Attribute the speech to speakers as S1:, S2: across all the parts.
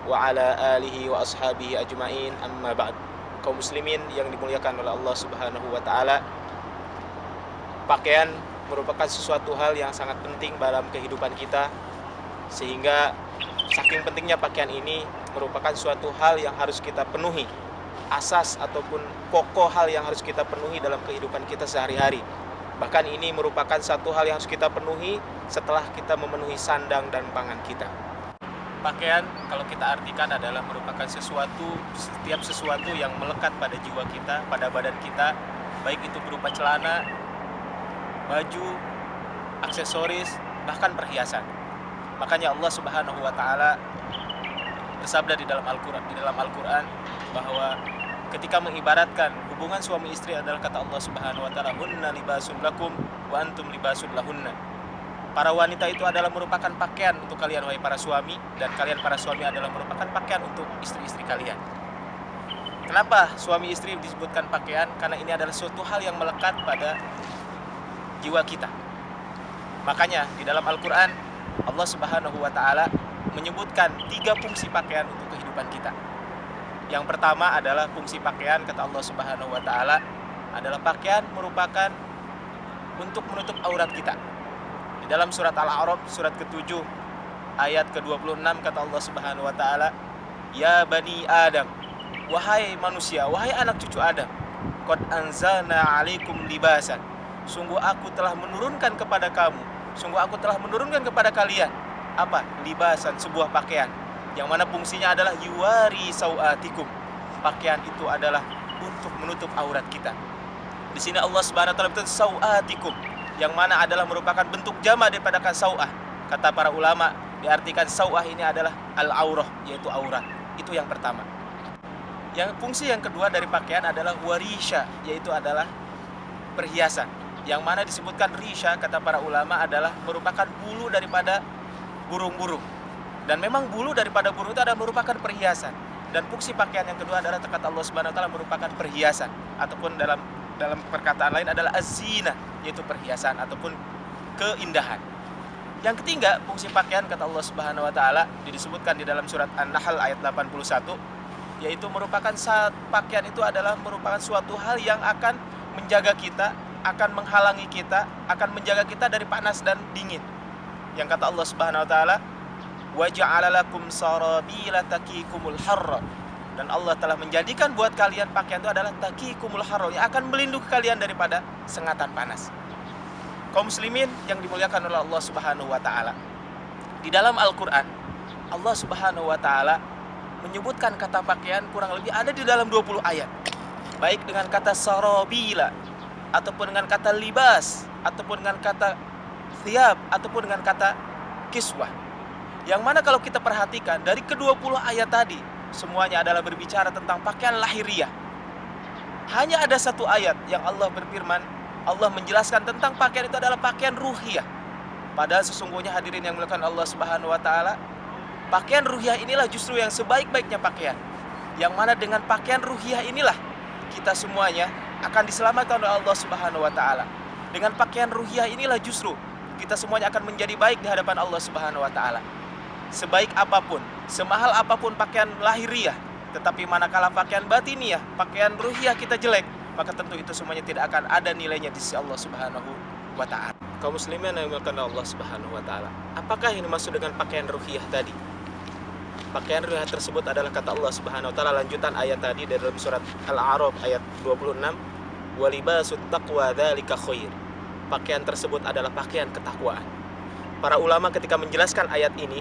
S1: wa ala alihi wa ashabihi ajma'in, amma ba'd. Kaum muslimin yang dimuliakan oleh Allah Subhanahu wa taala, pakaian merupakan sesuatu hal yang sangat penting dalam kehidupan kita, sehingga saking pentingnya pakaian ini merupakan suatu hal yang harus kita penuhi, asas ataupun pokok hal yang harus kita penuhi dalam kehidupan kita sehari-hari. Bahkan ini merupakan satu hal yang harus kita penuhi setelah kita memenuhi sandang dan pangan kita. Pakaian kalau kita artikan adalah merupakan setiap sesuatu yang melekat pada jiwa kita, pada badan kita, baik itu berupa celana, baju, aksesoris, bahkan perhiasan. Makanya Allah Subhanahu wa taala bersabda di dalam Al-Qur'an bahwa ketika mengibaratkan hubungan suami istri adalah kata Allah Subhanahu wa taala, "Hunna libasun lakum wa antum libasun lahunna." Para wanita itu adalah merupakan pakaian untuk kalian wahai para suami, dan kalian para suami adalah merupakan pakaian untuk istri-istri kalian. Kenapa suami istri disebutkan pakaian? Karena ini adalah suatu hal yang melekat pada jiwa kita. Makanya di dalam Al-Qur'an Allah Subhanahu wa taala menyebutkan 3 fungsi pakaian untuk kehidupan kita. Yang pertama adalah fungsi pakaian, kata Allah Subhanahu wa taala, adalah pakaian merupakan untuk menutup aurat kita. Di dalam surat Al-A'raf surat ke-7 ayat ke-26 kata Allah Subhanahu wa taala, "Ya bani Adam, wahai manusia, wahai anak cucu Adam, qad anzalna 'alaikum libasan." Sungguh aku telah menurunkan kepada kamu, sungguh aku telah menurunkan kepada kalian apa? Libasan, sebuah pakaian yang mana fungsinya adalah yuwari sau'atikum. Pakaian itu adalah untuk menutup aurat kita. Di sini Allah Subhanahu wa taala berkata sau'atikum, yang mana adalah merupakan bentuk jamak daripada kata sau'ah. Kata para ulama, diartikan sau'ah ini adalah al-aurah, yaitu aurat. Itu yang pertama. Yang fungsi yang kedua dari pakaian adalah warisha, yaitu adalah perhiasan. Yang mana disebutkan risha, kata para ulama, adalah merupakan bulu daripada burung-burung. Dan memang bulu daripada burung itu adalah merupakan perhiasan. Dan fungsi pakaian yang kedua adalah kata Allah Subhanahu wa taala merupakan perhiasan, ataupun dalam perkataan lain adalah az-zina, yaitu perhiasan ataupun keindahan. Yang ketiga, fungsi pakaian kata Allah Subhanahu wa taala disebutkan di dalam surat An-Nahl ayat 81, yaitu merupakan pakaian itu adalah merupakan suatu hal yang akan menjaga kita, akan menghalangi kita, akan menjaga kita dari panas dan dingin. Yang kata Allah Subhanahu wa taala, "Wa ja'ala lakum sarabila taqikumul harra." Dan Allah telah menjadikan buat kalian pakaian itu adalah taqikumul harra, yang akan melindungi kalian daripada sengatan panas. Kaum muslimin yang dimuliakan oleh Allah Subhanahu wa taala, di dalam Al-Qur'an Allah Subhanahu wa taala menyebutkan kata pakaian kurang lebih ada di dalam 20 ayat. Baik dengan kata sarabila, ataupun dengan kata libas, ataupun dengan kata thiyab, ataupun dengan kata kiswah. Yang mana kalau kita perhatikan dari ke-20 ayat tadi, semuanya adalah berbicara tentang pakaian lahiriah. Hanya ada satu ayat yang Allah berfirman, Allah menjelaskan tentang pakaian itu adalah pakaian ruhiyah. Padahal sesungguhnya hadirin yang dimuliakan Allah Subhanahu wa taala, pakaian ruhiyah inilah justru yang sebaik-baiknya pakaian. Yang mana dengan pakaian ruhiyah inilah kita semuanya akan diselamatkan oleh Allah Subhanahu wa taala. Dengan pakaian ruhiyah inilah justru kita semuanya akan menjadi baik di hadapan Allah Subhanahu wa taala. Sebaik apapun, semahal apapun pakaian lahiriah, tetapi manakala pakaian batiniah, pakaian ruhiyah kita jelek, maka tentu itu semuanya tidak akan ada nilainya di sisi Allah Subhanahu wa taala. Kaum muslimin yang dimuliakan Allah Subhanahu wa taala, apakah yang dimaksud dengan pakaian ruhiyah tadi? Pakaian ruhiyah tersebut adalah kata Allah Subhanahu wa taala lanjutan ayat tadi dari dalam surat Al-A'raf ayat 26, "Wa libasut taqwa dzalika khair." Pakaian tersebut adalah pakaian ketakwaan. Para ulama ketika menjelaskan ayat ini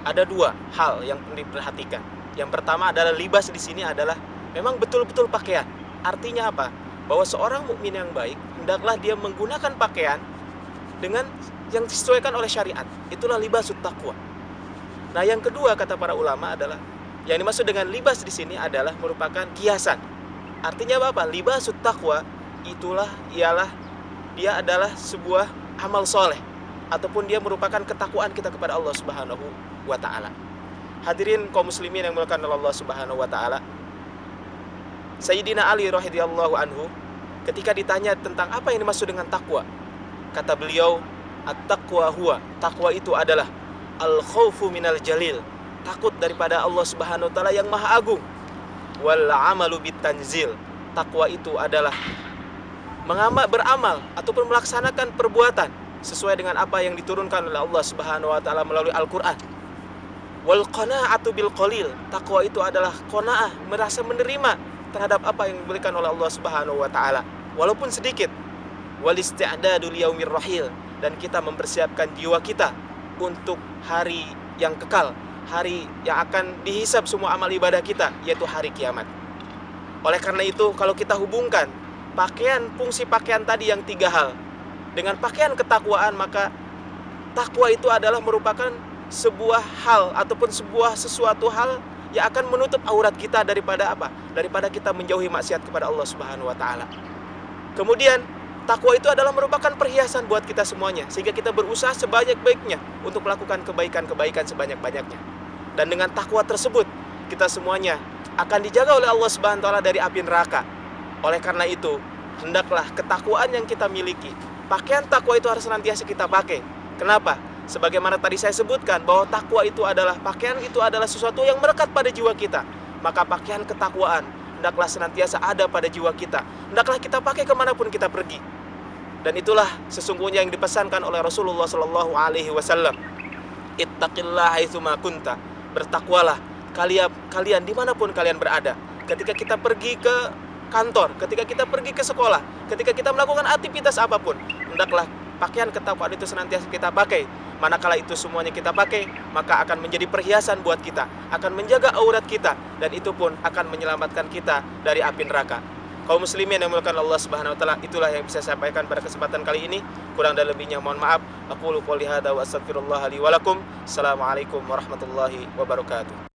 S1: ada 2 hal yang perlu diperhatikan. Yang pertama adalah libas di sini adalah memang betul-betul pakaian. Artinya apa? Bahwa seorang mukmin yang baik hendaklah dia menggunakan pakaian dengan yang disesuaikan oleh syariat. Itulah libasut taqwa. Nah, yang kedua kata para ulama adalah yang dimaksud dengan libas di sini adalah merupakan kiasan. Artinya apa? Libasut taqwa ialah dia adalah sebuah amal soleh, ataupun dia merupakan ketakwaan kita kepada Allah Subhanahu wa taala. Hadirin kaum muslimin yang dimuliakan oleh Allah Subhanahu wa taala, Sayyidina Ali radhiyallahu anhu ketika ditanya tentang apa yang dimaksud dengan takwa, kata beliau, at-taqwa huwa, takwa itu adalah al-khaufu minal jalil, takut daripada Allah Subhanahu wa taala yang Maha Agung. Wal amalu bitanzil. Takwa itu adalah beramal ataupun melaksanakan perbuatan sesuai dengan apa yang diturunkan oleh Allah Subhanahu wa taala melalui Al-Qur'an. Wal qanaa'atu bil qalil. Takwa itu adalah qanaah, merasa menerima terhadap apa yang diberikan oleh Allah Subhanahu wa taala walaupun sedikit. Wal isti'dadu liyaumir rahil, dan kita mempersiapkan jiwa kita untuk hari yang kekal, hari yang akan dihisab semua amal ibadah kita, yaitu hari kiamat. Oleh karena itu, kalau kita hubungkan fungsi pakaian tadi yang 3 hal dengan pakaian ketakwaan, maka takwa itu adalah merupakan sebuah hal ataupun sesuatu hal yang akan menutup aurat kita daripada apa? Daripada kita menjauhi maksiat kepada Allah Subhanahu wa taala. Kemudian takwa itu adalah merupakan perhiasan buat kita semuanya, sehingga kita berusaha sebanyak-baiknya untuk melakukan kebaikan-kebaikan sebanyak-banyaknya. Dan dengan takwa tersebut, kita semuanya akan dijaga oleh Allah Subhanahu wa taala dari api neraka. Oleh karena itu, hendaklah ketakwaan yang kita miliki, pakaian takwa itu harus senantiasa kita pakai. Kenapa? Sebagaimana tadi saya sebutkan bahwa takwa itu adalah, pakaian itu adalah sesuatu yang melekat pada jiwa kita. Maka pakaian ketakwaan hendaklah senantiasa ada pada jiwa kita. Hendaklah kita pakai kemanapun kita pergi. Dan itulah sesungguhnya yang dipesankan oleh Rasulullah Sallallahu Alaihi Wasallam. Ittaqillah haitsuma kunta. Bertakwalah kalian dimanapun kalian berada. Ketika kita pergi ke kantor, ketika kita pergi ke sekolah, ketika kita melakukan aktivitas apapun, hendaklah pakaian ketakwaan itu senantiasa kita pakai. Manakala itu semuanya kita pakai, maka akan menjadi perhiasan buat kita, akan menjaga aurat kita, dan itu pun akan menyelamatkan kita dari api neraka. Kaum muslimin yang dimuliakan Allah Subhanahu wa taala, itulah yang bisa saya sampaikan pada kesempatan kali ini. Kurang dan lebihnya mohon maaf. Aqulu qouli hadza wa astaghfirullah li wa lakum. Assalamualaikum warahmatullahi wabarakatuh.